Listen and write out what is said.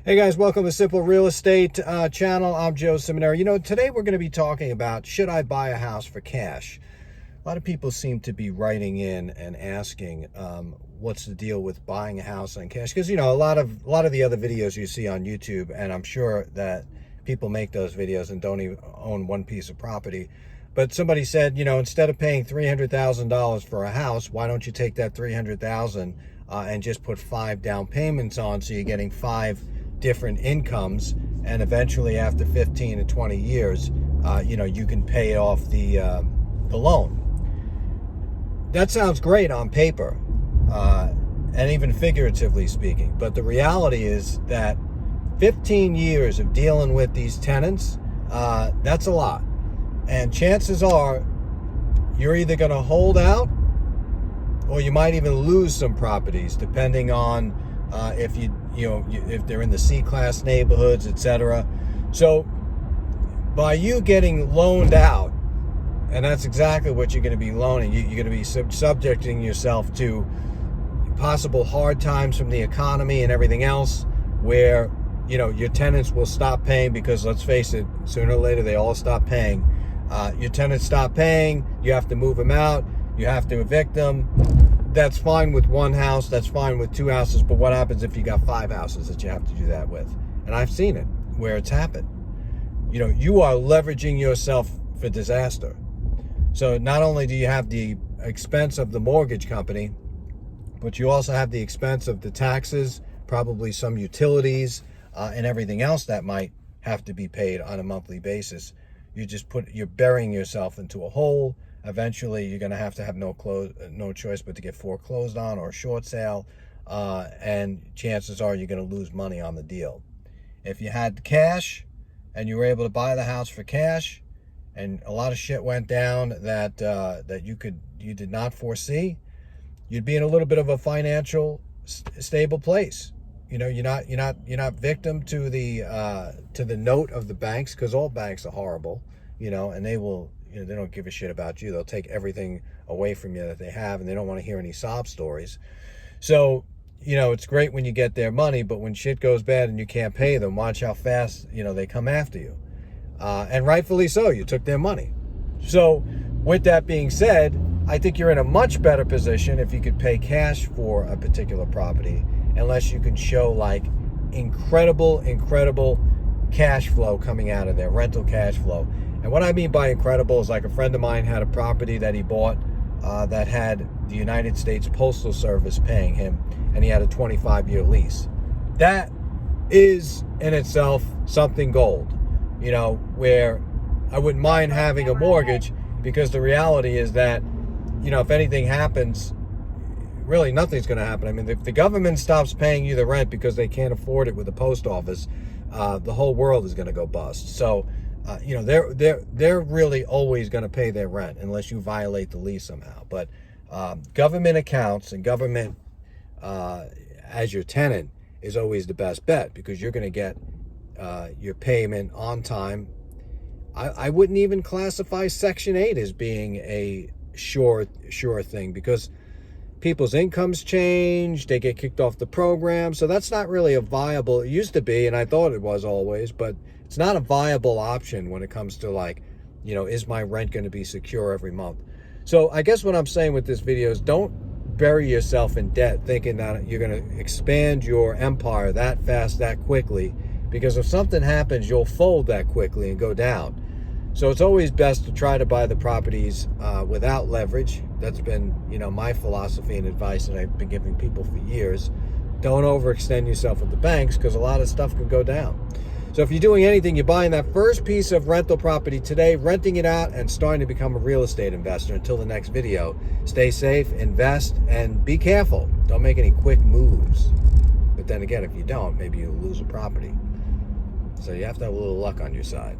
Hey guys, welcome to Simple Real Estate channel. I'm Joe Seminary. Today we're going to be talking about, should I buy a house for cash? A lot of people seem to be writing in and asking, what's the deal with buying a house on cash? Because, a lot of the other videos you see on YouTube, and I'm sure that people make those videos and don't even own one piece of property. But somebody said, instead of paying $300,000 for a house, why don't you take that $300,000 and just put 5 down payments on, so you're getting 5 different incomes, and eventually after 15 to 20 years, you can pay off the loan. That sounds great on paper, and even figuratively speaking. But the reality is that 15 years of dealing with these tenants, that's a lot. And chances are you're either going to hold out, or you might even lose some properties, depending on if they're in the C-class neighborhoods, etc. So by you getting loaned out, and that's exactly what you're going to be loaning, you're going to be subjecting yourself to possible hard times from the economy and everything else, where your tenants will stop paying, because let's face it, sooner or later they all stop paying. Your tenants stop paying, you have to move them out, you have to evict them. That's fine with one house, that's fine with 2 houses, but what happens if you got 5 houses that you have to do that with? And I've seen it where it's happened. You are leveraging yourself for disaster. So not only do you have the expense of the mortgage company, but you also have the expense of the taxes, probably some utilities, and everything else that might have to be paid on a monthly basis. You're burying yourself into a hole. Eventually, you're going to have no choice but to get foreclosed on or a short sale, and chances are you're going to lose money on the deal. If you had cash and you were able to buy the house for cash, and a lot of shit went down that you did not foresee, you'd be in a little bit of a financial stable place. You're not victim to the note of the banks, because all banks are horrible, and they will. They don't give a shit about you. They'll take everything away from you that they have, and they don't want to hear any sob stories. So, it's great when you get their money, but when shit goes bad and you can't pay them, watch how fast, they come after you. And rightfully so, you took their money. So, with that being said, I think you're in a much better position if you could pay cash for a particular property, unless you can show like incredible cash flow coming out of there, rental cash flow. And what I mean by incredible is, like, a friend of mine had a property that he bought that had the United States Postal Service paying him, and he had a 25-year lease. That is in itself something gold, where I wouldn't mind having a mortgage, because the reality is that, if anything happens, really nothing's going to happen. I mean, if the government stops paying you the rent because they can't afford it with the post office, the whole world is going to go bust. So, they're really always going to pay their rent unless you violate the lease somehow. But government accounts and government as your tenant is always the best bet, because you're going to get your payment on time. I wouldn't even classify Section 8 as being a sure thing, because people's incomes change, they get kicked off the program. So that's not really a viable, it used to be, and I thought it was always, but it's not a viable option when it comes to, is my rent going to be secure every month? So I guess what I'm saying with this video is, don't bury yourself in debt thinking that you're going to expand your empire that fast, that quickly, because if something happens, you'll fold that quickly and go down. So it's always best to try to buy the properties without leverage. That's been, my philosophy and advice that I've been giving people for years. Don't overextend yourself with the banks, because a lot of stuff can go down. So if you're doing anything, you're buying that first piece of rental property today, renting it out, and starting to become a real estate investor. Until the next video, stay safe, invest, and be careful. Don't make any quick moves. But then again, if you don't, maybe you'll lose a property. So you have to have a little luck on your side.